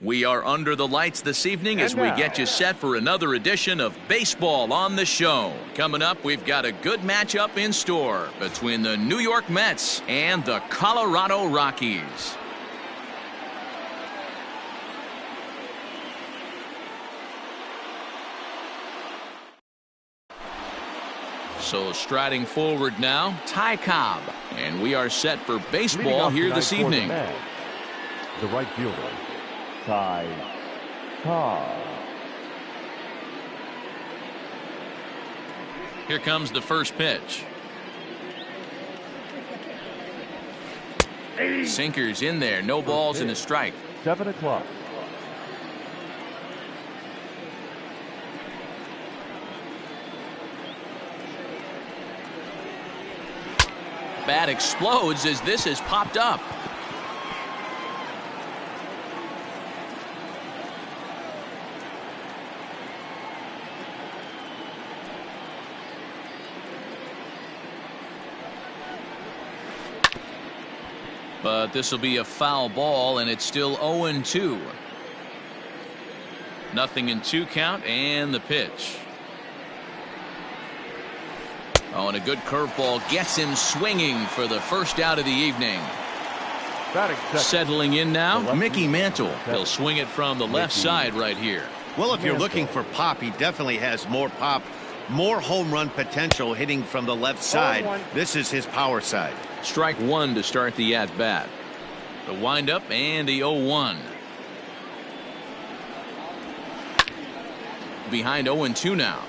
We are under the lights this evening as we get you set for another edition of Baseball on the Show. Coming up, we've got a good matchup in store between the New York Mets and the Colorado Rockies. So striding forward now, Ty Cobb. And we are set for baseball here this evening. The right fielder, Ty Cobb. Here comes the first pitch. Sinkers in there, no balls and a strike. 7 o'clock. Bat explodes as this has popped up. But this will be a foul ball, and it's still 0-2. Nothing in 2 count, and the pitch. Oh, and a good curveball gets him swinging for the first out of the evening. Settling in now, Mickey Mantle. He'll swing it from the left side right here. Well, if you're looking for pop, he definitely has more pop, more home run potential hitting from the left side. This is his power side. Strike one to start the at-bat. The windup and the 0-1. Behind 0-2 now.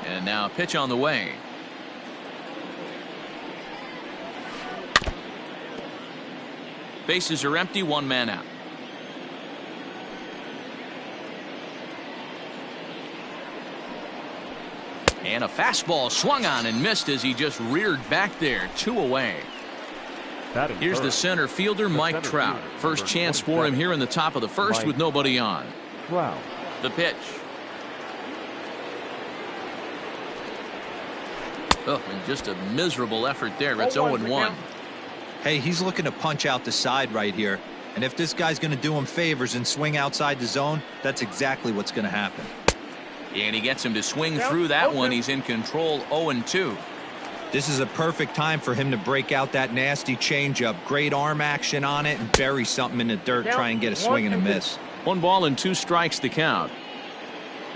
And now a pitch on the way. Bases are empty, 1 man out. And a fastball swung on and missed as he just reared back there. 2 away. Here's the center fielder, Mike Trout. First chance for him here in the top of the first with nobody on. The pitch. Oh, and just a miserable effort there. It's 0-1. Hey, he's looking to punch out the side right here. And if this guy's going to do him favors and swing outside the zone, that's exactly what's going to happen. And he gets him to swing through that one. He's in control, 0-2. This is a perfect time for him to break out that nasty changeup. Great arm action on it and bury something in the dirt. Try and get a swing and a miss. 1 ball and 2 strikes to count.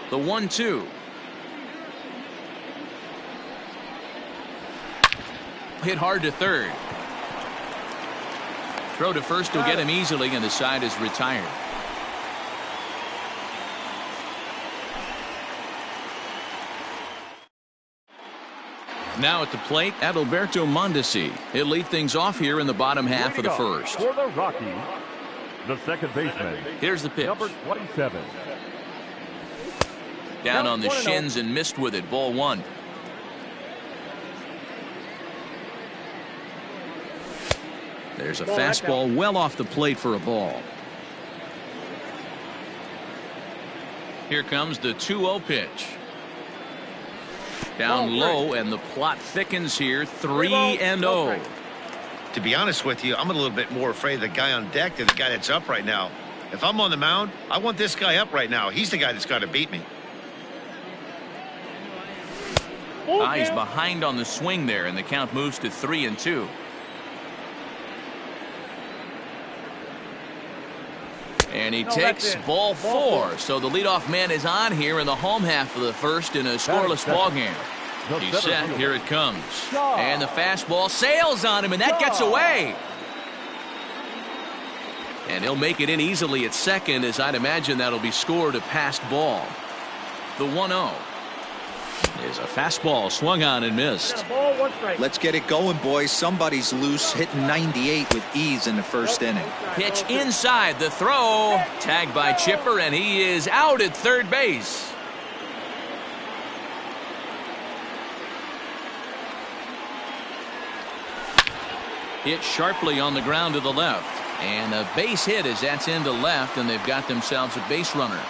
The 1-2. Hit hard to third. Throw to first will get him easily, and the side is retired. Now at the plate, Adalberto Mondesi. He'll lead things off here in the bottom half of the first. For the Rockies, the second baseman. Here's the pitch. Number 27. Down on the shins and missed with it. Ball 1. There's a fastball well off the plate for a ball. Here comes the 2-0 pitch. Down low, and the plot thickens here. 3-0. To be honest with you, I'm a little bit more afraid of the guy on deck than the guy that's up right now. If I'm on the mound, I want this guy up right now. He's the guy that's got to beat me. He's behind on the swing there, and the count moves to 3-2. And he takes ball 4. So the leadoff man is on here in the home half of the first in a scoreless ball game. He's set. Here it comes. And the fastball sails on him, and that gets away. And he'll make it in easily at second, as I'd imagine that'll be scored a passed ball. The 1-0 is a fastball swung on and missed. Let's get it going, boys. Somebody's loose, hitting 98 with ease in the first inning. Pitch inside, the throw. Tagged by Chipper, and he is out at third base. Hit sharply on the ground to the left. And a base hit as that's into left, and they've got themselves a base runner.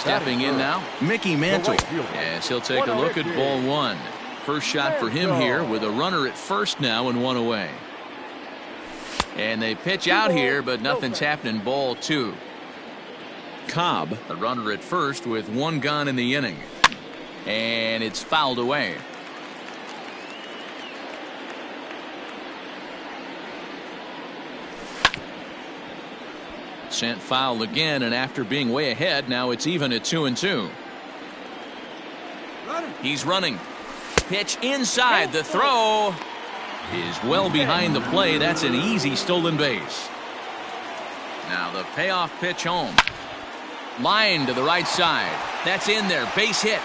Stepping in now, Mickey Mantle. Yes, he'll take a look at ball one. First shot for him here with a runner at first now and one away. And they pitch out here, but nothing's happening. Ball two. Cobb, a runner at first with one gone in the inning. And it's fouled away. Sent foul again, and after being way ahead, now it's even at 2-2. He's running. Pitch inside. The throw is well behind the play. That's an easy stolen base. Now the payoff pitch home. Line to the right side. That's in there. Base hit.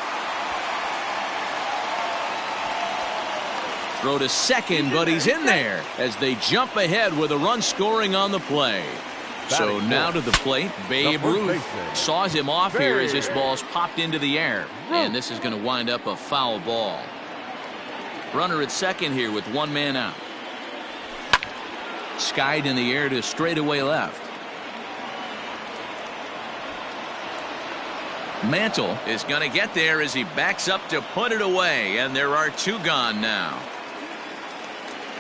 Throw to second, but he's in there as they jump ahead with a run scoring on the play. So now to the plate, Babe Ruth saws him off here as this ball's popped into the air. And this is going to wind up a foul ball. Runner at second here with one man out. Skied in the air to straightaway left. Mantle is going to get there as he backs up to put it away. And there are two gone now.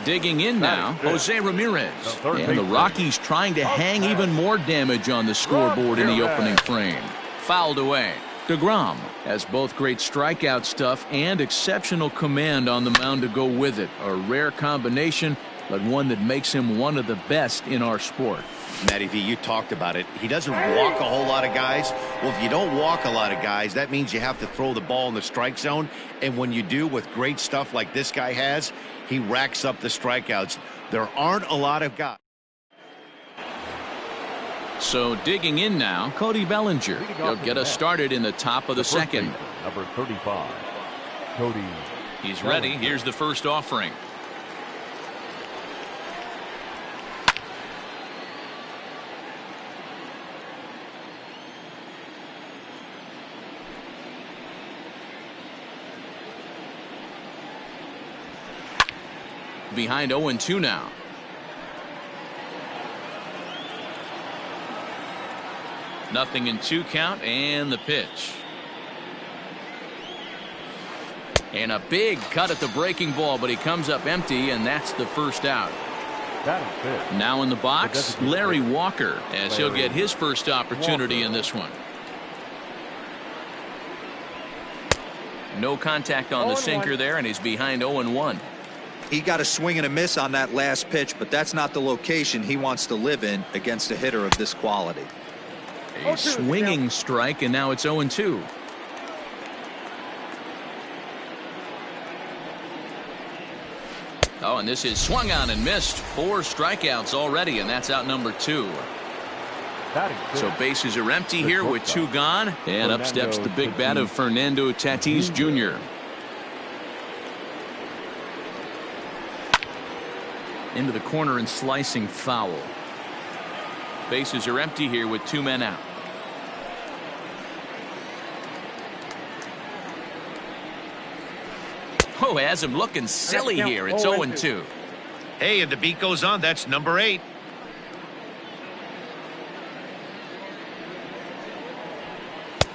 Digging in now, Jose Ramirez. And the Rockies trying to hang even more damage on the scoreboard in the opening frame. Fouled away. DeGrom has both great strikeout stuff and exceptional command on the mound to go with it. A rare combination, but one that makes him one of the best in our sport. Matty V, you talked about it. He doesn't walk a whole lot of guys. Well, if you don't walk a lot of guys, that means you have to throw the ball in the strike zone. And when you do with great stuff like this guy has, he racks up the strikeouts. There aren't a lot of guys. So digging in now, Cody Bellinger. He'll get us started in the top of the second. Number 35, Cody. He's ready. Here's the first offering. Behind 0-2 now. Nothing in 2 count, and the pitch. And a big cut at the breaking ball, but he comes up empty, and that's the first out. Now in the box, Larry Walker, as he'll get his first opportunity in this one. No contact on the sinker there, and he's behind 0-1. He got a swing and a miss on that last pitch, but that's not the location he wants to live in against a hitter of this quality. A swinging strike, and now it's 0-2. Oh, and this is swung on and missed. 4 strikeouts already, and that's out number 2. So bases are empty here with 2 gone, and up steps the big bat of Fernando Tatis Jr. Into the corner and slicing foul. Bases are empty here with 2 men out. Oh, has him looking silly here. It's 0-2. Hey, and the beat goes on. That's number 8.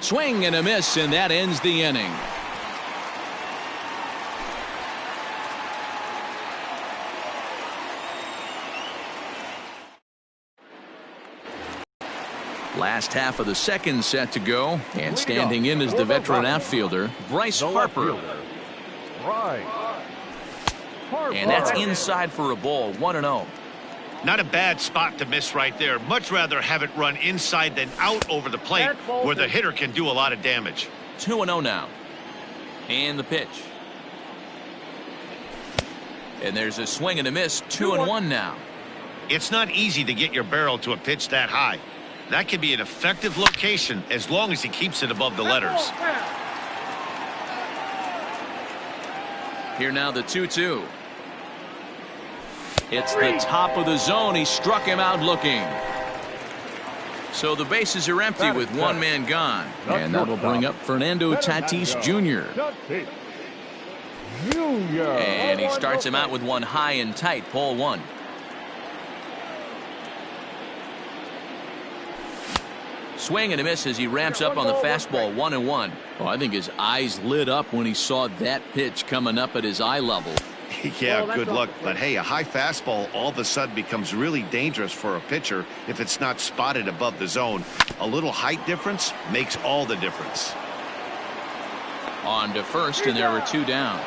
Swing and a miss, and that ends the inning. Last half of the second set to go, and standing in is the veteran outfielder, Bryce Harper. And that's inside for a ball, 1-0. Not a bad spot to miss right there. Much rather have it run inside than out over the plate where the hitter can do a lot of damage. 2-0 now. And the pitch. And there's a swing and a miss, 2-1 now. It's not easy to get your barrel to a pitch that high. That can be an effective location as long as he keeps it above the letters. Here now the 2-2. It's the top of the zone. He struck him out looking. So the bases are empty with 1 man gone. And that'll bring up Fernando Tatis Jr. And he starts him out with one high and tight, ball 1. Swing and a miss as he ramps up on the fastball, 1-1. Oh, I think his eyes lit up when he saw that pitch coming up at his eye level. Yeah, good luck. But hey, a high fastball all of a sudden becomes really dangerous for a pitcher if it's not spotted above the zone. A little height difference makes all the difference. On to first, and there were 2 down.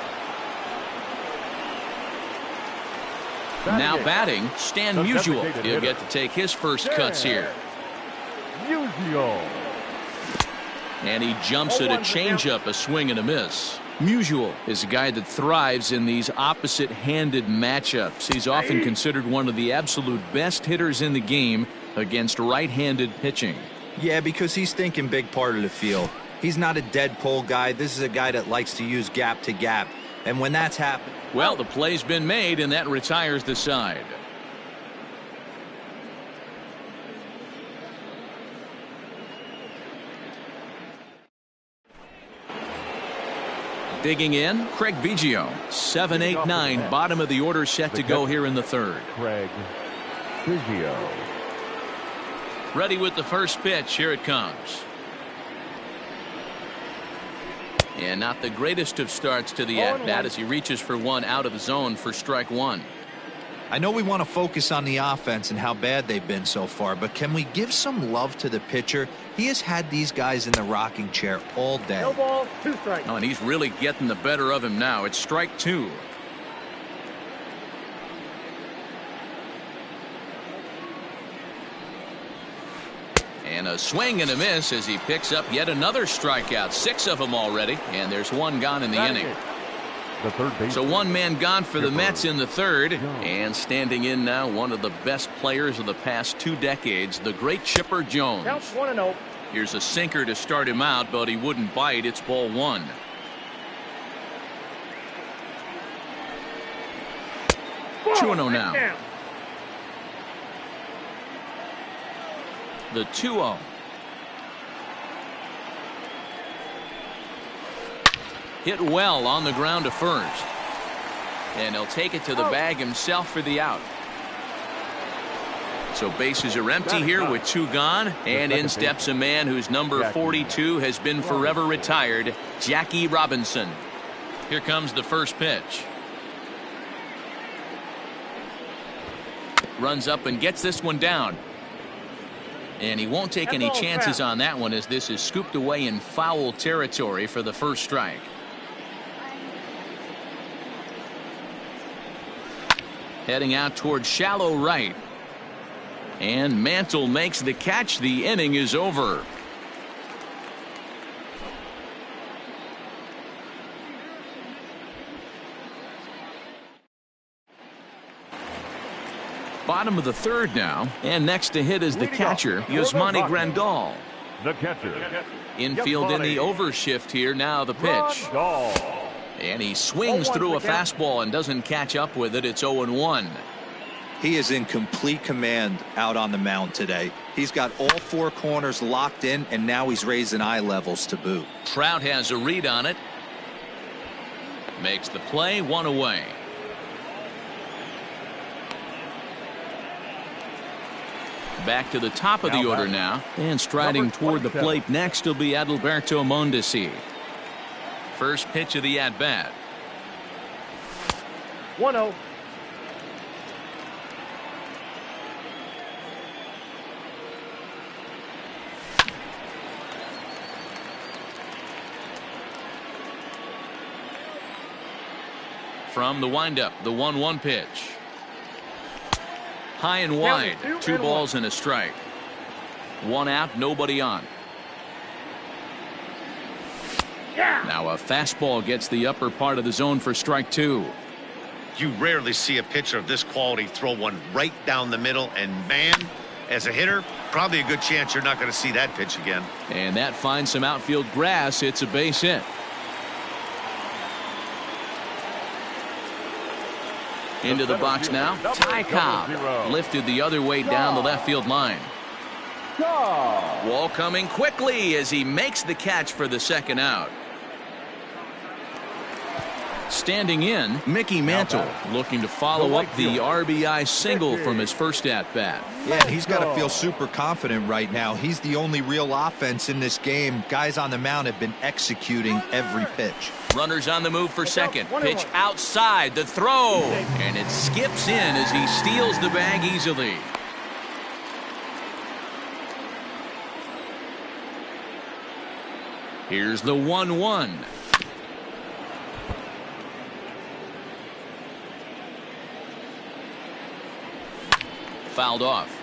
Now batting, Stan Musial. He'll get to take his first cuts here. And he jumps at a changeup, a swing and a miss. Musial is a guy that thrives in these opposite-handed matchups. He's often considered one of the absolute best hitters in the game against right-handed pitching. Yeah, because he's thinking big part of the field. He's not a dead pull guy. This is a guy that likes to use gap to gap. And when that's happened... Well, the play's been made, and that retires the side. Digging in, Craig Biggio. 7-8-9, bottom of the order set to go here in the third. Craig Biggio. Ready with the first pitch. Here it comes. And not the greatest of starts to the at-bat as he reaches for one out of the zone for strike 1. I know we want to focus on the offense and how bad they've been so far, but can we give some love to the pitcher? He has had these guys in the rocking chair all day. No ball, 2 strikes. Oh, and he's really getting the better of him now. It's strike 2. And a swing and a miss as he picks up yet another strikeout. 6 of them already, and there's 1 gone in the inning. So 1 man gone for the Mets in the third, and standing in now one of the best players of the past 2 decades, the great Chipper Jones. Counts 1-0. Here's a sinker to start him out, but he wouldn't bite. It's ball 1. Ball, 2-0 now. down. The 2-0. Hit well on the ground to first. And he'll take it to the bag himself for the out. So bases are empty here with 2 gone. And in steps a man whose number 42 has been forever retired, Jackie Robinson. Here comes the first pitch. Runs up and gets this one down. And he won't take any chances on that one as this is scooped away in foul territory for the first strike. Heading out towards shallow right. And Mantle makes the catch. The inning is over. Bottom of the third now, and next to hit is the catcher, Yasmani Grandal. The catcher. Infield in the overshift here. Now the pitch. And he swings through a fastball and doesn't catch up with it. It's 0-1. He is in complete command out on the mound today. He's got all 4 corners locked in, and now he's raising eye levels to boot. Trout has a read on it. Makes the play, 1 away. Back to the top of the order now. And striding toward the plate next will be Adalberto Mondesi. First pitch of the at-bat. 1-0. From the windup, the 1-1 pitch. High and wide, 2 balls and a strike. 1 out, nobody on. Now a fastball gets the upper part of the zone for strike 2. You rarely see a pitcher of this quality throw one right down the middle, and man, as a hitter, probably a good chance you're not going to see that pitch again. And that finds some outfield grass. It's a base hit. Into the box now. Ty Cobb lifted the other way down the left field line. Wall coming quickly as he makes the catch for the second out. Standing in, Mickey Mantle looking to follow up the RBI single from his first at-bat. Yeah, he's got to feel super confident right now. He's the only real offense in this game. Guys on the mound have been executing every pitch. Runners on the move for second. Pitch outside, the throw. And it skips in as he steals the bag easily. Here's the 1-1. Fouled off.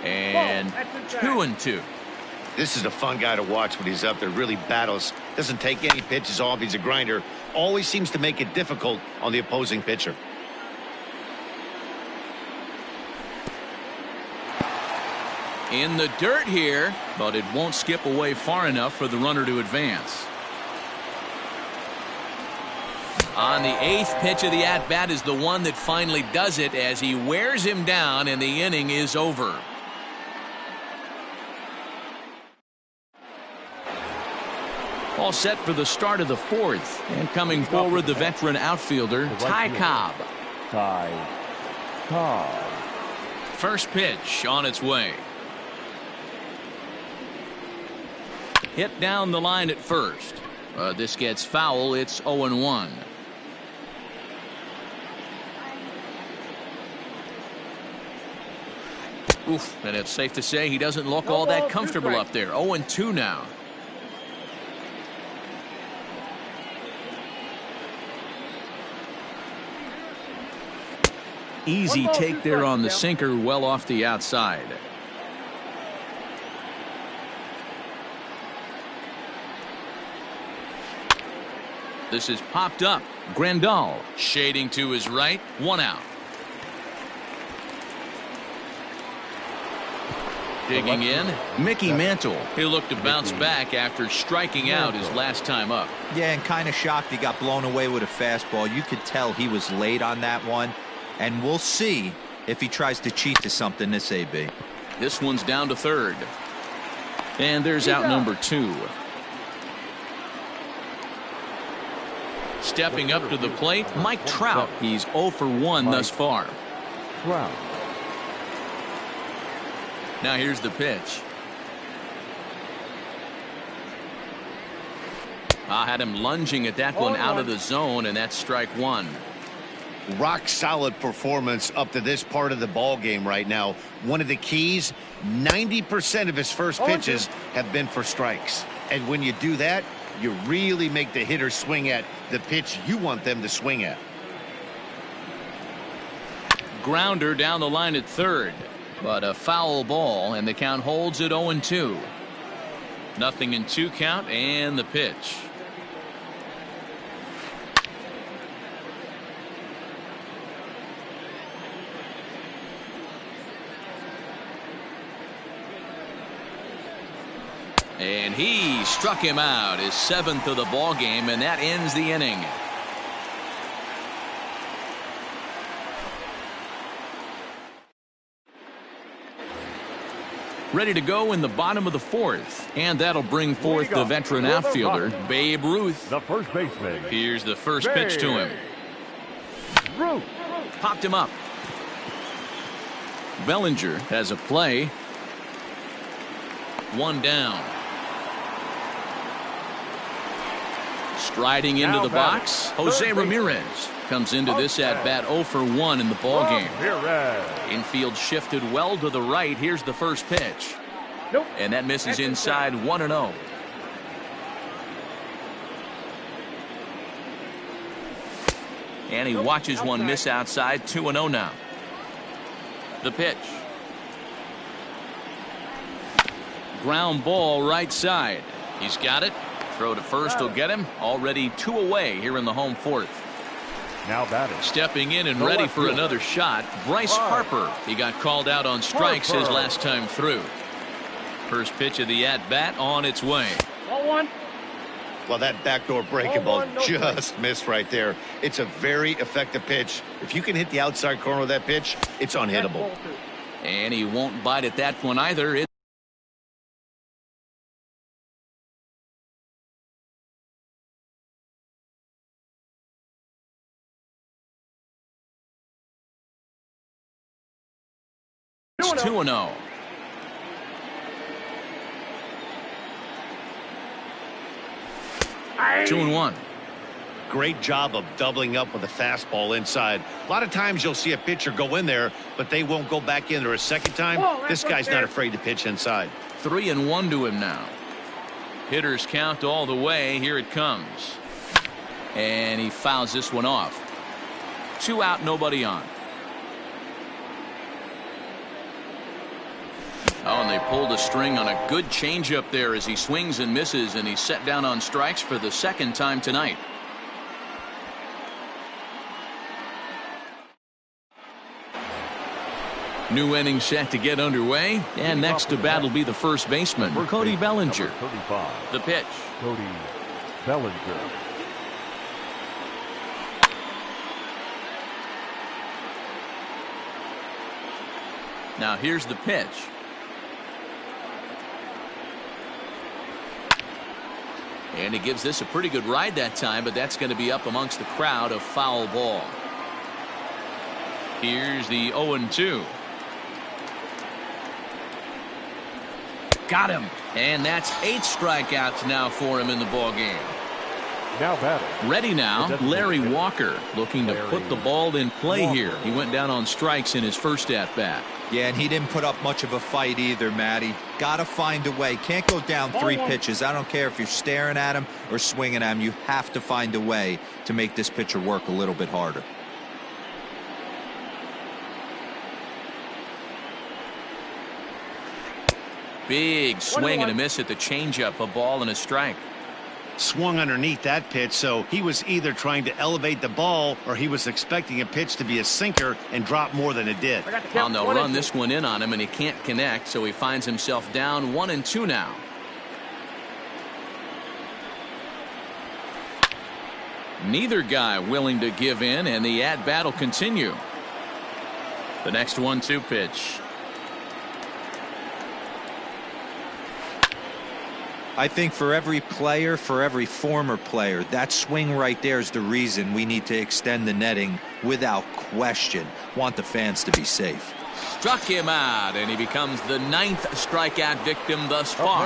And 2-2. This is a fun guy to watch when he's up there. Really battles. Doesn't take any pitches off. He's a grinder. Always seems to make it difficult on the opposing pitcher. In the dirt here, but it won't skip away far enough for the runner to advance. On the 8th pitch of the at-bat is the one that finally does it as he wears him down and the inning is over. All set for the start of the 4th. And coming forward, the veteran outfielder, Ty Cobb. Ty Cobb. First pitch on its way. Hit down the line at first. This gets foul. It's 0-1. Oof, and it's safe to say he doesn't look all that comfortable up there. 0-2 now. Easy take there on the sinker, well off the outside. This is popped up. Grandal shading to his right. 1 out. Digging in, Mickey Mantle. He'll look to bounce back after striking out his last time up. Yeah, and kind of shocked he got blown away with a fastball. You could tell he was late on that one. And we'll see if he tries to cheat to something this AB. This one's down to third. And there's out number 2. Stepping up to the plate, Mike Trout. He's 0 for 1 thus far. Trout. Now here's the pitch. I had him lunging at that one out of the zone, and that's strike 1. Rock solid performance up to this part of the ball game right now. One of the keys, 90% of his first pitches have been for strikes. And when you do that, you really make the hitter swing at the pitch you want them to swing at. Grounder down the line at third, but a foul ball, and the count holds at 0-2. Nothing in 2 count, and the pitch. And he struck him out, his 7th of the ball game, and that ends the inning. Ready to go in the bottom of the 4th, and that'll bring forth the veteran outfielder, Babe Ruth. The first baseman. Here's the first pitch to him. Ruth. Popped him up. Bellinger has a play. 1 down. Striding into the box, Jose Ramirez comes into this at-bat 0 for 1 in the ballgame. Infield shifted well to the right. Here's the first pitch. And that misses inside 1-0. And he watches one miss outside. 2-0 now. The pitch. Ground ball right side. He's got it. Throw to first will get him. Already 2 away here in the home 4th. Now batting. Stepping in and ready for another shot, Bryce Harper. He got called out on strikes his last time through. First pitch of the at-bat on its way. 1-1. Well, that backdoor breaking ball just missed right there. It's a very effective pitch. If you can hit the outside corner of that pitch, it's unhittable. And he won't bite at that one either. 2-0. Aye. 2-1. Great job of doubling up with a fastball inside. A lot of times you'll see a pitcher go in there, but they won't go back in there a second time. This guy's not afraid to pitch inside. 3-1 to him now. Hitters count all the way. Here it comes. And he fouls this one off. 2 out, nobody on. Oh, and they pulled a string on a good changeup there as he swings and misses, and he's set down on strikes for the second time tonight. New inning set to get underway, and next to bat will be the first baseman, Cody Bellinger. 35. The pitch. Cody Bellinger. Now here's the pitch. And he gives this a pretty good ride that time, but that's going to be up amongst the crowd, a foul ball. Here's the 0-2. Got him. And that's 8 strikeouts now for him in the ball game. Now batting. Ready now, Larry Walker, looking to put the ball in play here. He went down on strikes in his first at-bat. Yeah, and he didn't put up much of a fight either, Matty. Got to find a way. Can't go down 3 pitches. I don't care if you're staring at him or swinging at him. You have to find a way to make this pitcher work a little bit harder. Big swing and a miss at the changeup, a ball and a strike. Swung underneath that pitch, so he was either trying to elevate the ball or he was expecting a pitch to be a sinker and drop more than it did. Well, they'll run this one in on him, and he can't connect, so he finds himself down 1-2 now. Neither guy willing to give in, and the at-bat will continue. The next 1-2 pitch. I think for every player, for every former player, that swing right there is the reason we need to extend the netting without question. Want the fans to be safe. Struck him out, and he becomes the 9th strikeout victim thus far.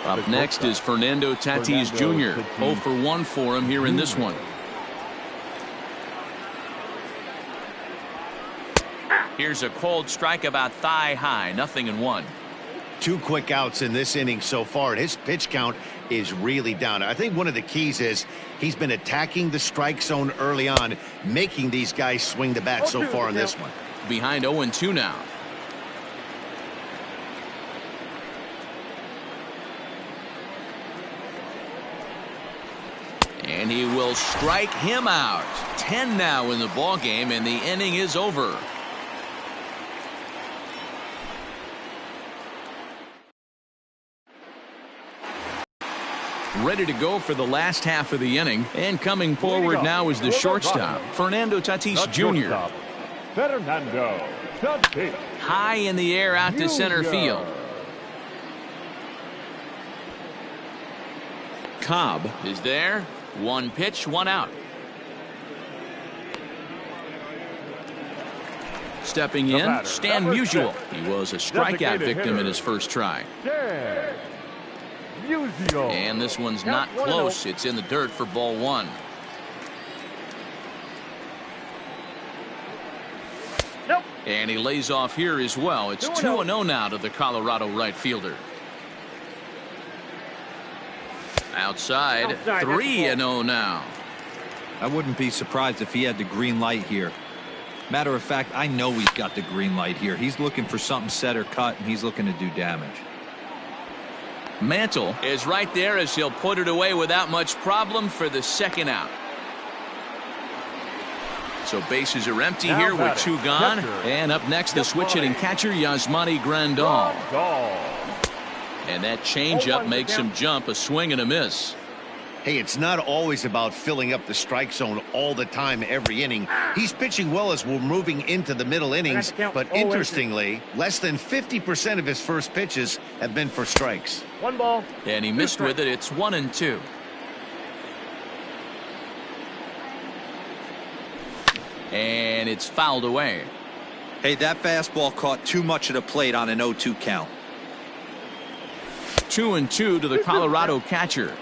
Up next is Fernando Tatis Jr. 0 for 1 for him here in this one. Here's a cold strike about thigh high, 0-1. 2 quick outs in this inning so far, and his pitch count is really down. I think one of the keys is he's been attacking the strike zone early on, making these guys swing the bat so far in this one. Behind 0-2 now. And he will strike him out. 10 now in the ball game, and the inning is over. Ready to go for the last half of the inning, and coming forward now is the shortstop, Fernando Tatis Jr. Fernando Tatis. High in the air out to center field. Cobb is there. 1 pitch, 1 out. Stepping in, Stan Musial. He was a strikeout victim in his first try. And this one's not close. It's in the dirt for ball 1. Nope. And he lays off here as well. It's 2-0 now to the Colorado right fielder. Outside 3-0 now. I wouldn't be surprised if he had the green light here. Matter of fact, I know he's got the green light here. He's looking for something set or cut, and he's looking to do damage. Mantle is right there as he'll put it away without much problem for the second out. So bases are empty here with 2 gone. And up next, the switch hitting catcher, Yasmani Grandal. And that changeup makes him jump, a swing and a miss. Hey, it's not always about filling up the strike zone all the time every inning. He's pitching well as we're moving into the middle innings, but interestingly, less than 50% of his first pitches have been for strikes. 1 ball. And he missed with it. It's 1-2. And it's fouled away. Hey, that fastball caught too much of the plate on an 0-2 count. 2-2 to the Colorado catcher.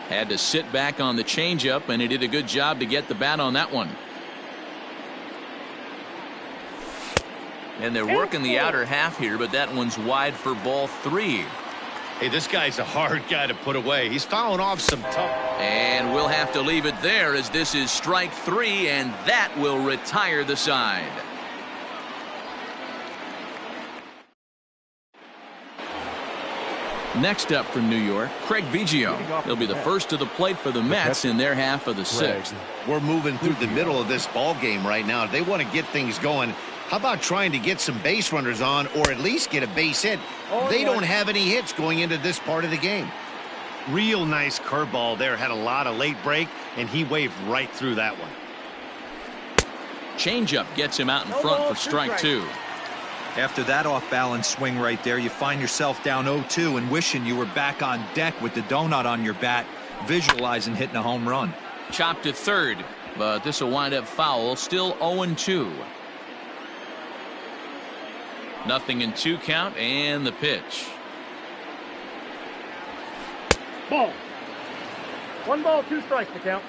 Had to sit back on the changeup, and he did a good job to get the bat on that one. And they're working the outer half here, but that one's wide for ball 3. Hey, this guy's a hard guy to put away. He's fouling off some tough. And we'll have to leave it there, as this is strike 3, and that will retire the side. Next up from New York, Craig Biggio. He'll be the first to the plate for the Mets in their half of the 6th. We're moving through the middle of this ball game right now. If they want to get things going, how about trying to get some base runners on, or at least get a base hit? They don't have any hits going into this part of the game. Real nice curveball there. Had a lot of late break, and he waved right through that one. Changeup gets him out in front for strike 2. After that off-balance swing right there, you find yourself down 0-2 and wishing you were back on deck with the donut on your bat, visualizing hitting a home run. Chopped to third, but this will wind up foul. Still 0-2. Nothing in 2 count, and the pitch. Ball. 1 ball, 2 strikes to count.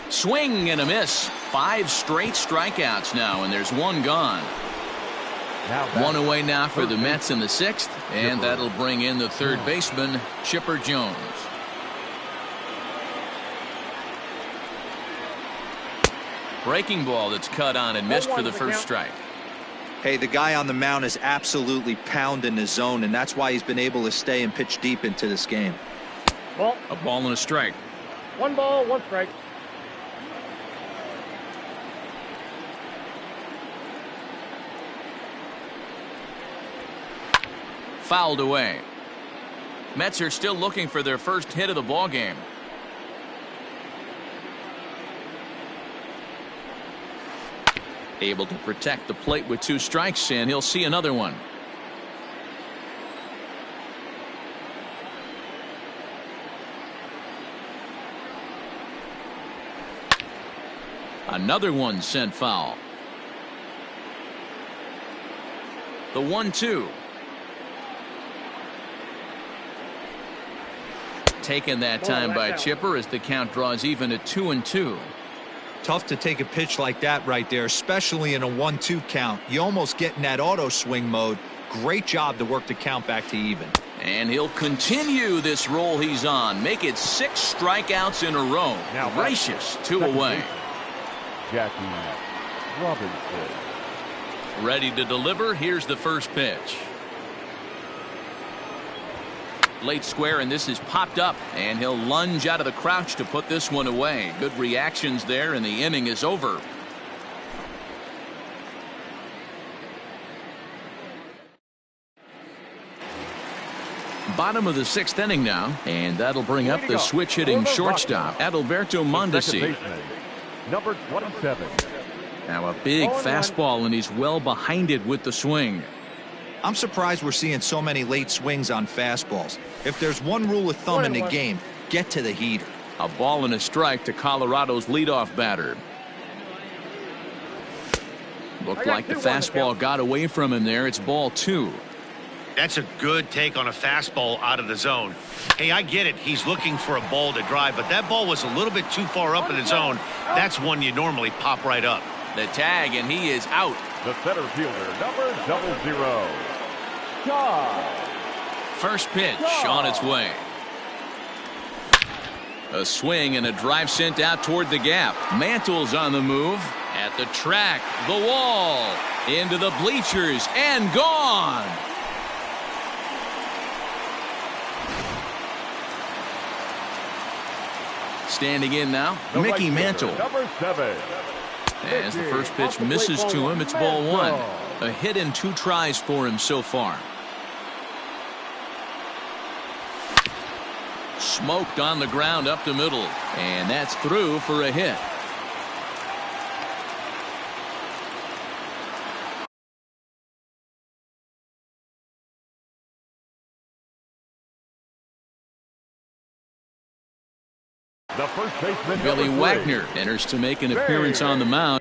Swing and a miss. 5 straight strikeouts now, and there's 1 gone. 1 away now for the Mets in the 6th, and that'll bring in the third baseman, Chipper Jones. Breaking ball that's cut on and missed for the first strike. Hey, the guy on the mound is absolutely pounding the zone, and that's why he's been able to stay and pitch deep into this game. Ball. A ball and a strike. 1 ball, 1 strike. Fouled away. Mets are still looking for their first hit of the ball game. Able to protect the plate with 2 strikes, and he'll see another one. Another one sent foul. The 1-2. Taken that time by Chipper as the count draws even at 2-2. Tough to take a pitch like that right there, especially in a 1-2 count. You almost get in that auto swing mode. Great job to work the count back to even. And he'll continue this roll he's on. Make it 6 strikeouts in a row. Now gracious, 2 away. Jackie Robinson. Ready to deliver. Here's the first pitch. Late square, and this is popped up, and he'll lunge out of the crouch to put this one away. Good reactions there, and the inning is over. Bottom of the 6th inning now, and that'll bring up the switch hitting shortstop, Adalberto Mondesi. Number 27. Now a big fastball, and he's well behind it with the swing. I'm surprised we're seeing so many late swings on fastballs. If there's one rule of thumb in the game, get to the heater. A ball and a strike to Colorado's leadoff batter. Looked like the fastball got away from him there. It's ball 2. That's a good take on a fastball out of the zone. Hey, I get it. He's looking for a ball to drive, but that ball was a little bit too far up in the zone. That's one you normally pop right up. The tag, and he is out. The center fielder, number 00. First pitch on its way. A swing and a drive sent out toward the gap. Mantle's on the move. At the track, the wall, into the bleachers, and gone. Standing in now, Mickey Mantle. Number 7. As the first pitch misses to him, it's ball 1. A hit in 2 tries for him so far. Smoked on the ground up the middle, and that's through for a hit. The first baseman, Billy number 3. Wagner enters to make an appearance on the mound.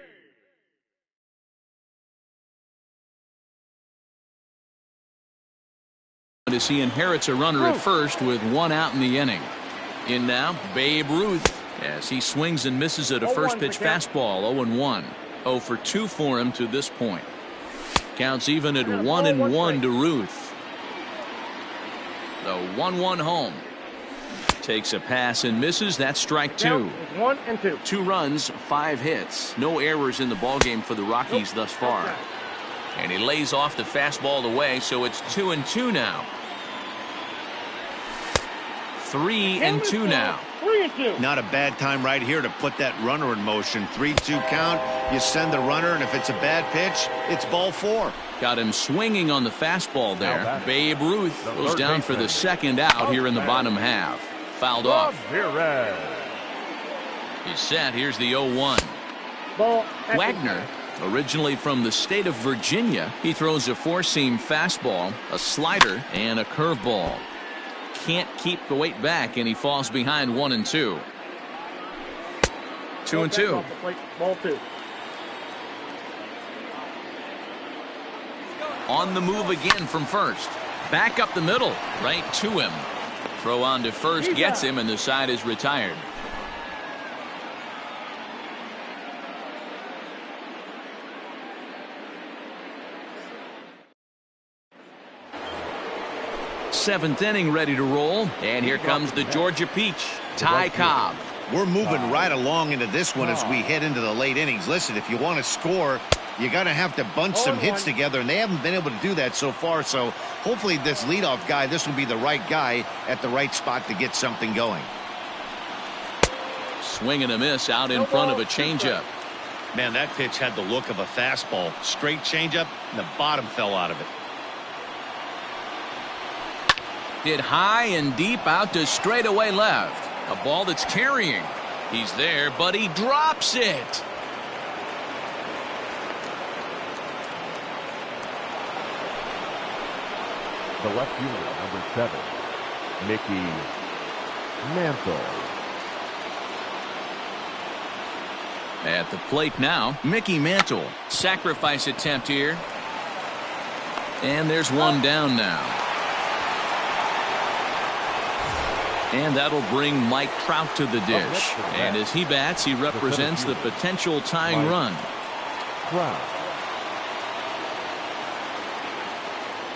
As he inherits a runner at first with 1 out in the inning. In now, Babe Ruth, as he swings and misses at a first pitch fastball. 0-1. 0 for 2 for him to this point. Counts even at 1-1 to Ruth. The 1-1 home. Takes a pass and misses. That's strike 2. 1 and 2. 2 runs, 5 hits. No errors in the ballgame for the Rockies thus far. And he lays off the fastball away, so it's 2-2 now. 3-2 now. 3 and 2. Not a bad time right here to put that runner in motion. 3-2 count. You send the runner, and if it's a bad pitch, it's ball 4. Got him swinging on the fastball there. Babe Ruth goes down for the second out here in the bottom half. Fouled off. He's set. Here's the 0-1. Wagner, originally from the state of Virginia, he throws a 4-seam fastball, a slider, and a curveball. Can't keep the weight back, and he falls behind 1-2. 2-2. Ball 2. On the move again from first. Back up the middle, right to him. Throw on to first, gets him, and the side is retired. Seventh inning ready to roll, and here comes the Georgia Peach, Ty Cobb. We're moving right along into this one as we head into the late innings. Listen, if you want to score, you got to have to bunch some hits together, and they haven't been able to do that so far. So hopefully this leadoff guy, this will be the right guy at the right spot to get something going. Swing and a miss out in front of a changeup. Man, that pitch had the look of a fastball. Straight changeup, and the bottom fell out of it. Hit high and deep out to straightaway left. A ball that's carrying. He's there, but he drops it. The left fielder, number 7, Mickey Mantle. At the plate now, Mickey Mantle. Sacrifice attempt here. And there's one down now. And that'll bring Mike Trout to the dish. And as he bats, he represents the potential tying run.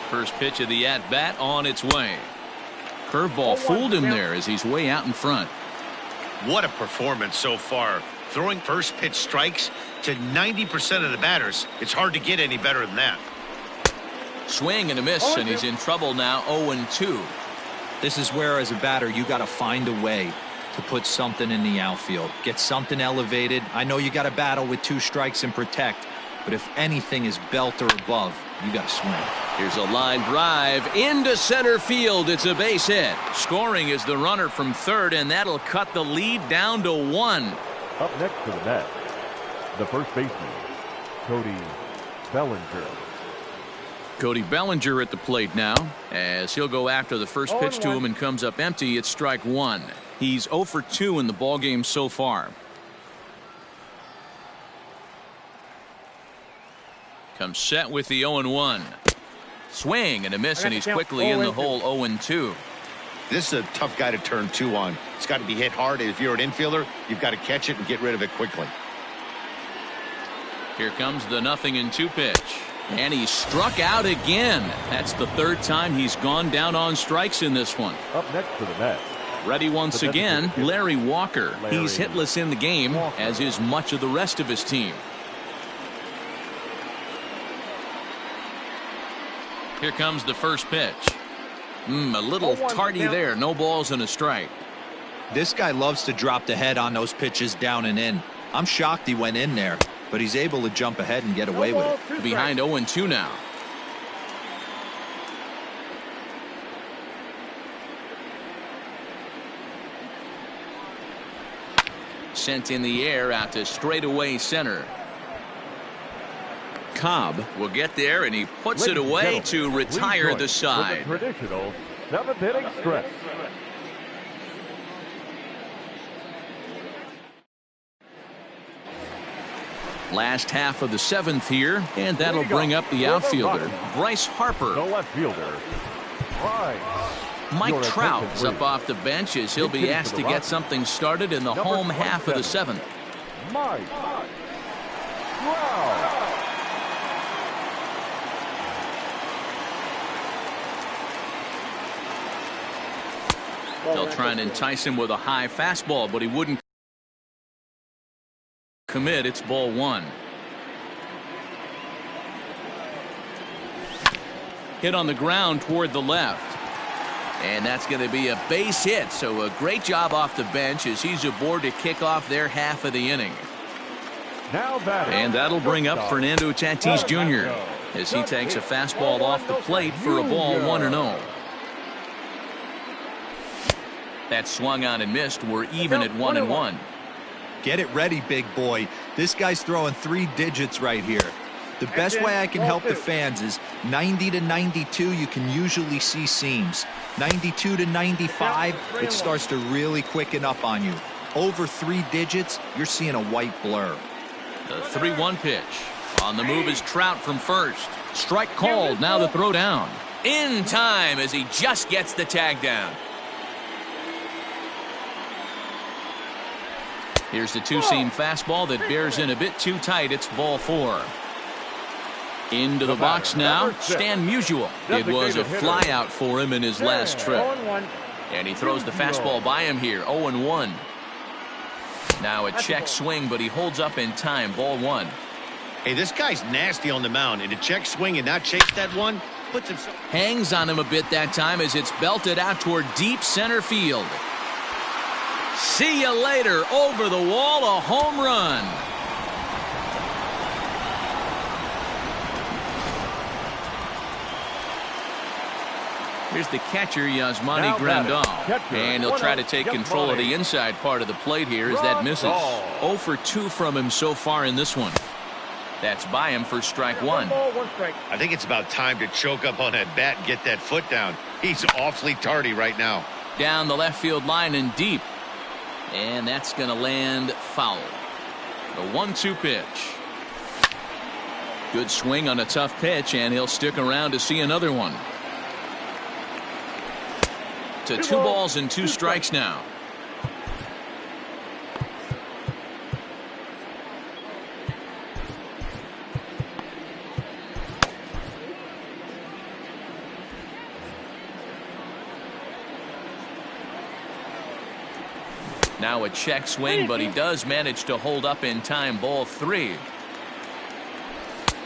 First pitch of the at-bat on its way. Curveball fooled him there as he's way out in front. What a performance so far. Throwing first pitch strikes to 90% of the batters. It's hard to get any better than that. Swing and a miss, and he's in trouble now. 0-2. This is where, as a batter, you got to find a way to put something in the outfield. Get something elevated. I know you got to battle with 2 strikes and protect, but if anything is belt or above, you got to swing. Here's a line drive into center field. It's a base hit. Scoring is the runner from third, and that'll cut the lead down to 1. Up next to the net, the first baseman, Cody Bellinger. Cody Bellinger at the plate now, as he'll go after the first pitch to him and comes up empty. It's strike 1. He's 0 for 2 in the ballgame so far. Comes set with the 0-1. Swing and a miss, and he's quickly in the hole. 0-2. This is a tough guy to turn 2 on. It's got to be hit hard. If you're an infielder, you've got to catch it and get rid of it quickly. Here comes the 0-2 pitch. And he struck out again. That's the 3rd time he's gone down on strikes in this one. Up next to the net. Ready once again, Larry Walker. He's hitless in the game, as is much of the rest of his team. Here comes the first pitch. A little tardy there. No balls and a strike. This guy loves to drop the head on those pitches down and in. I'm shocked he went in there, but he's able to jump ahead and get away with it. Behind 0-2 now. Sent in the air out to straightaway center. Cobb will get there, and he puts it away to retire the side. Traditional 7th inning stretch. Last half of the 7th here, and that'll bring up the outfielder, Bryce Harper. The left fielder, Bryce. Mike Trout is up off the bench as he'll be asked to get something started in the home half of the 7th. Mike Trout. They'll try and entice him with a high fastball, but he wouldn't commit. It's ball 1. Hit on the ground toward the left. And that's going to be a base hit. So a great job off the bench as he's aboard to kick off their half of the inning. And that'll bring up Fernando Tatis Jr. as he takes a fastball off the plate for a ball 1-0. That swung on and missed. We're even at 1-1. Get it ready, big boy. This guy's throwing 3 digits right here. The best way I can help the fans is 90 to 92, you can usually see seams. 92 to 95, it starts to really quicken up on you. Over 3 digits, you're seeing a white blur. The 3-1 pitch. On the move is Trout from first. Strike called. Now the throw down. In time as he just gets the tag down. Here's the two-seam fastball that bears in a bit too tight. It's ball 4. Into the box now, Stan Musial. It was a flyout for him in his last trip. And he throws the fastball by him here, 0-1. Now a check swing, but he holds up in time, ball 1. Hey, this guy's nasty on the mound, and to check swing and not chase that one, puts himself... Hangs on him a bit that time as it's belted out toward deep center field. See you later, over the wall, a home run. Here's the catcher, Yasmani Grandal. And he'll try to take control of the inside part of the plate here as that misses. 0 for 2 from him so far in this one. That's by him for strike 1. I think it's about time to choke up on that bat and get that foot down. He's awfully tardy right now. Down the left field line and deep. And that's going to land foul. The 1-2 pitch. Good swing on a tough pitch, and he'll stick around to see another one. To 2 balls and 2 strikes now. Now a check swing, but he does manage to hold up in time, ball 3.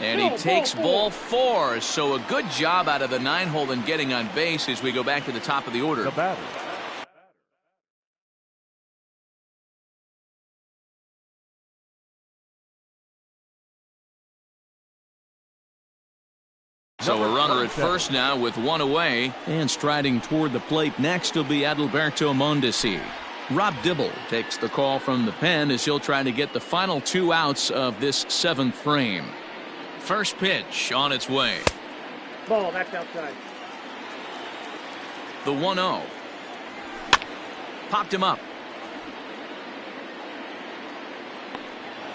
And he takes ball 4. So a good job out of the 9-hole and getting on base as we go back to the top of the order. The batter. So a runner at first now with 1 away. And striding toward the plate next will be Adalberto Mondesi. Rob Dibble takes the call from the pen as he'll try to get the final 2 outs of this 7th frame. First pitch on its way. Ball, that's outside. The 1-0. Popped him up.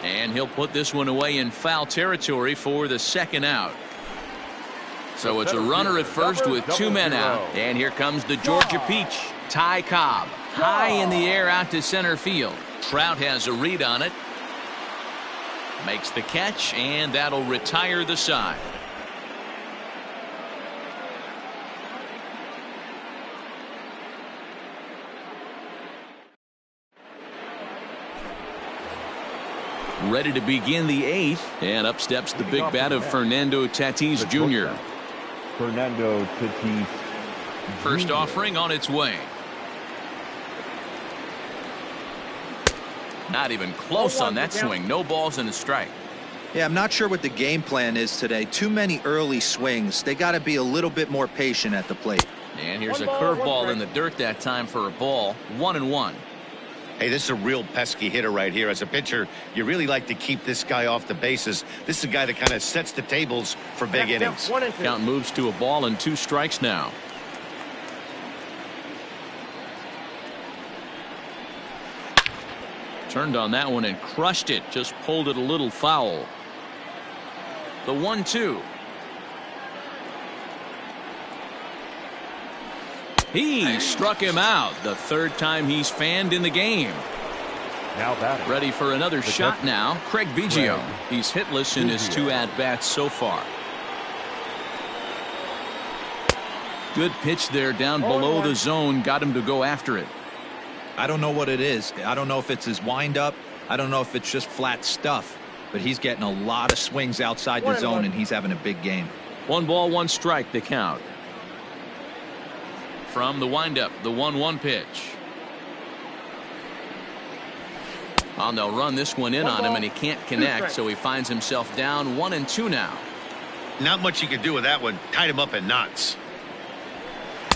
And he'll put this one away in foul territory for the 2nd out. So it's a runner at first with 2 men out. And here comes the Georgia Peach, Ty Cobb. High in the air out to center field. Trout has a read on it. Makes the catch, and that'll retire the side. Ready to begin the 8th, and up steps the big bat of Fernando Tatis Jr. Fernando Tatis. First offering on its way. Not even close on that swing. No balls and a strike. Yeah, I'm not sure what the game plan is today. Too many early swings. They got to be a little bit more patient at the plate. And here's a curveball in the dirt that time for a ball. 1-1. Hey, this is a real pesky hitter right here. As a pitcher, you really like to keep this guy off the bases. This is a guy that kind of sets the tables for big innings. Count moves to a ball and 2 strikes now. Turned on that one and crushed it. Just pulled it a little foul. The 1-2. He struck him out. The third time he's fanned in the game. Now batting. Ready for another shot now. Craig Biggio. He's hitless in his 2 at-bats so far. Good pitch there down below the zone. Got him to go after it. I don't know what it is. I don't know if it's his windup. I don't know if it's just flat stuff. But he's getting a lot of swings outside the zone, and he's having a big game. 1 ball, 1 strike, the count. From the windup, the 1-1 pitch. Well, they'll run this one in on him, and he can't connect, so he finds himself down 1-2 now. Not much you can do with that one. Tied him up in knots.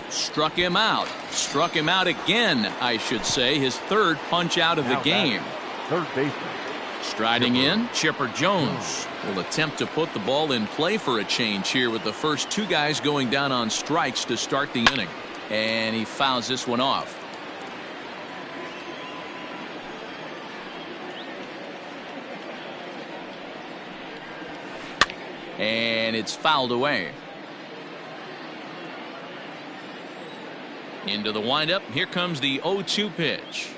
Struck him out. Struck him out again, I should say. His third punch out of the game. Third baseman. Striding in, Chipper Jones will attempt to put the ball in play for a change here with the first 2 guys going down on strikes to start the inning. And he fouls this one off. And it's fouled away. Into the windup. Here comes the 0-2 pitch.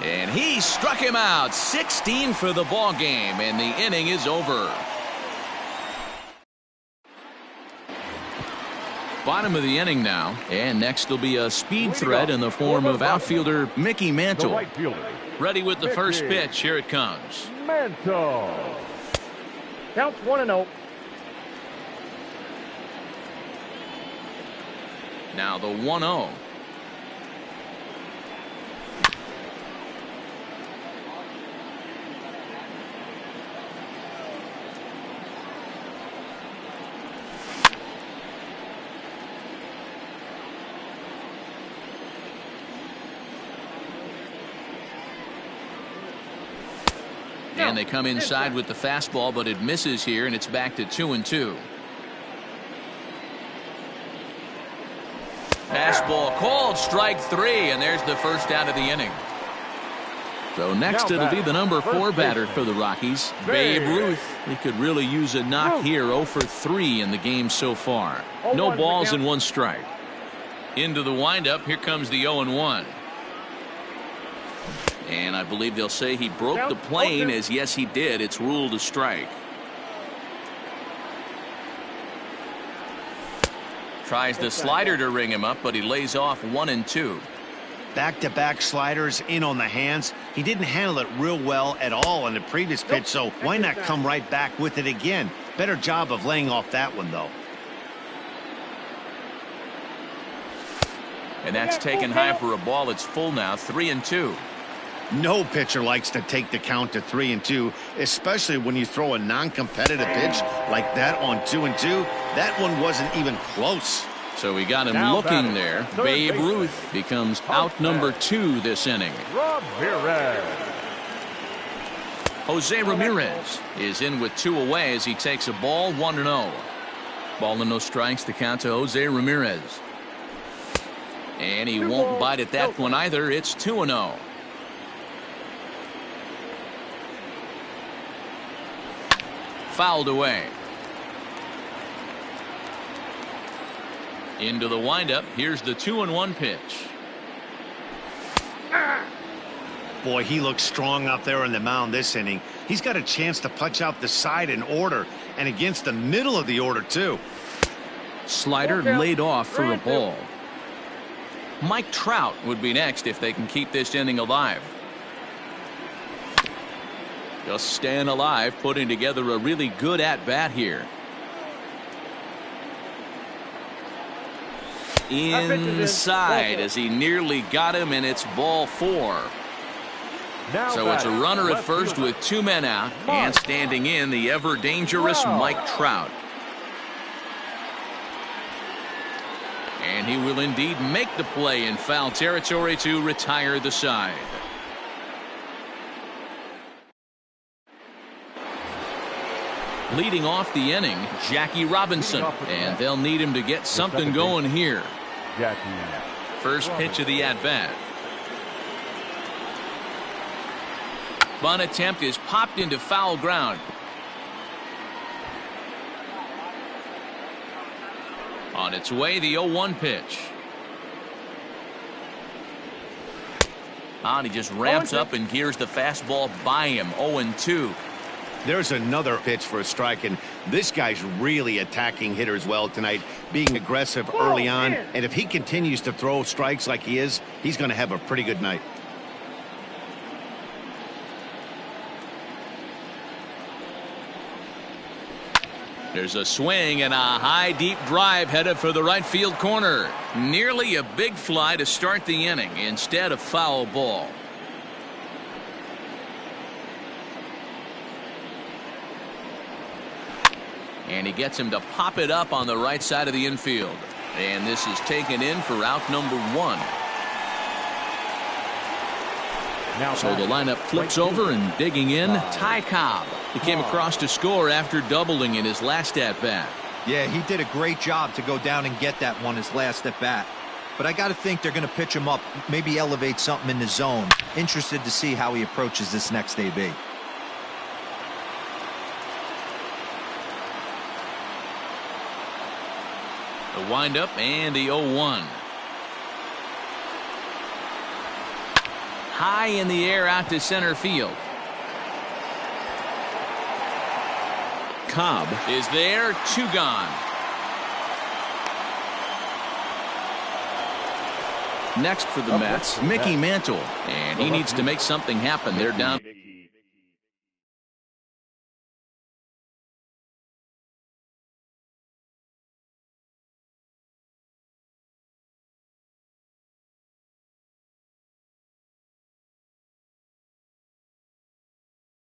And he struck him out. 16 for the ball game, and the inning is over. Bottom of the inning now, and next will be a speed threat in the form of outfielder Mickey Mantle. Ready with the first pitch. Here it comes. Mantle. Counts 1-0. Now the 1-0. And they come inside with the fastball, but it misses here, and it's back to 2-2. Fastball called, strike 3, and there's the first out of the inning. So next it'll be the number 4 batter for the Rockies, Babe Ruth. He could really use a knock here. 0 for 3 in the game so far. No balls and 1 strike. Into the windup. Here comes the 0-1. And I believe they'll say he broke the plane, as yes he did. It's ruled a strike. Tries the slider to ring him up, but he lays off 1-2. Back-to-back sliders in on the hands. He didn't handle it real well at all on the previous pitch, so why not come right back with it again? Better job of laying off that one, though. And that's taken high for a ball. It's full now, 3-2. No pitcher likes to take the count to 3-2, especially when you throw a non-competitive pitch like that on 2-2. That one wasn't even close. So we got him looking there. Babe Ruth becomes out number 2 this inning. Jose Ramirez is in with 2 away as he takes a ball, 1-0. Ball and no strikes, the count to Jose Ramirez. And he won't bite at that one either. It's 2-0. Fouled away. Into the windup. Here's the 2-1 pitch. Boy, he looks strong up there on the mound this inning. He's got a chance to punch out the side in order, and against the middle of the order, too. Slider laid off for a ball. Mike Trout would be next if they can keep this inning alive. Just staying alive, putting together a really good at-bat here. Inside as he nearly got him, and it's ball 4. So it's a runner at first with 2 men out, and standing in the ever-dangerous Mike Trout. And he will indeed make the play in foul territory to retire the side. Leading off the inning, Jackie Robinson, and they'll need him to get something going here. First pitch of the at-bat. bunt attempt is popped into foul ground. On its way, the 0-1 pitch. And he just ramps up and gears the fastball by him. 0-2. There's another pitch for a strike, and this guy's really attacking hitters well tonight, being aggressive early on. And if he continues to throw strikes like he is, he's going to have a pretty good night. There's a swing and a high deep drive headed for the right field corner. Nearly a big fly to start the inning. Instead, a foul ball. And he gets him to pop it up on the right side of the infield. And this is taken in for out number 1. So the lineup flips over, and digging in, Ty Cobb. He came across to score after doubling in his last at-bat. Yeah, he did a great job to go down and get that one his last at-bat. But I got to think they're going to pitch him up, maybe elevate something in the zone. Interested to see how he approaches this next AB. The windup and the 0-1. High in the air out to center field. Cobb is there, 2 gone. Next for the Mets, Mickey Mantle, and he needs to make something happen. They're down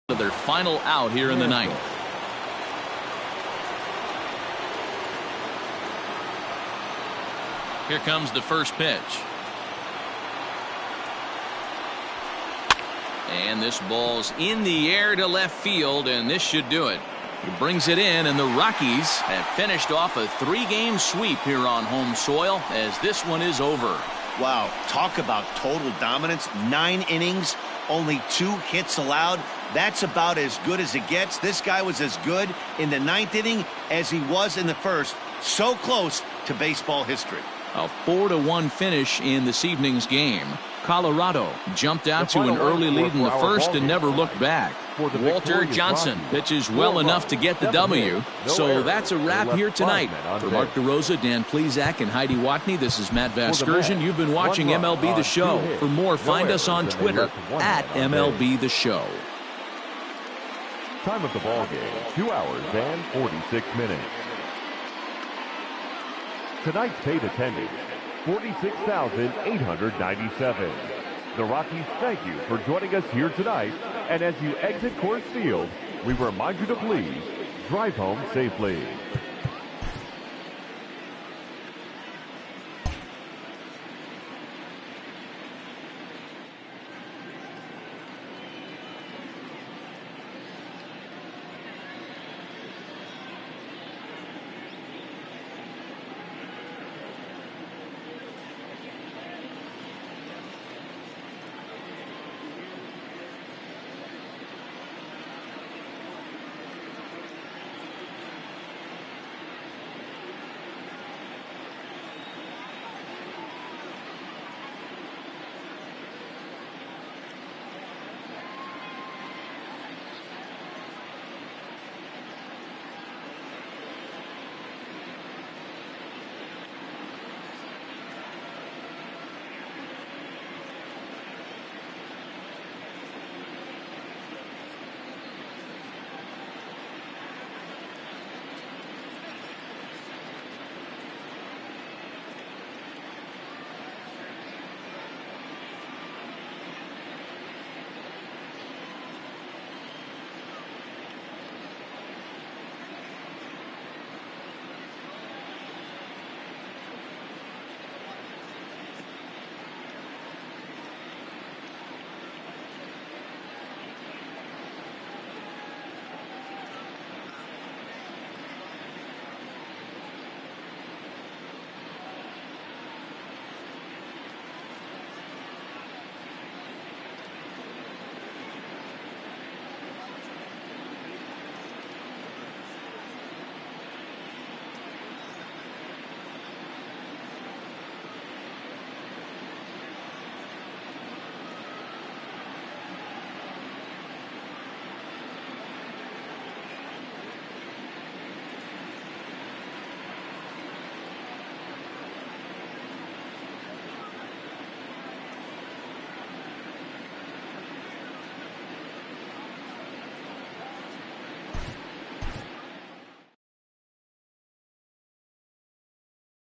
to their final out here in the ninth. Here comes the first pitch. And this ball's in the air to left field, and this should do it. He brings it in, and the Rockies have finished off a 3-game sweep here on home soil as this one is over. Wow, talk about total dominance. 9 innings, only 2 hits allowed. That's about as good as it gets. This guy was as good in the 9th inning as he was in the first. So close to baseball history. A 4-1 finish in this evening's game. Colorado jumped out to an early lead in the first and never looked back. Walter Johnson pitches well enough to get the W. So that's a wrap here tonight. For Mark DeRosa, Dan Plezak, and Heidi Watney, this is Matt Vasgersian. You've been watching MLB The Show. For more, find us on Twitter at MLB The Show. Time of the ball game, 2 hours and 46 minutes. Tonight's paid attendance, 46,897. The Rockies thank you for joining us here tonight, and as you exit Coors Field, we remind you to please drive home safely.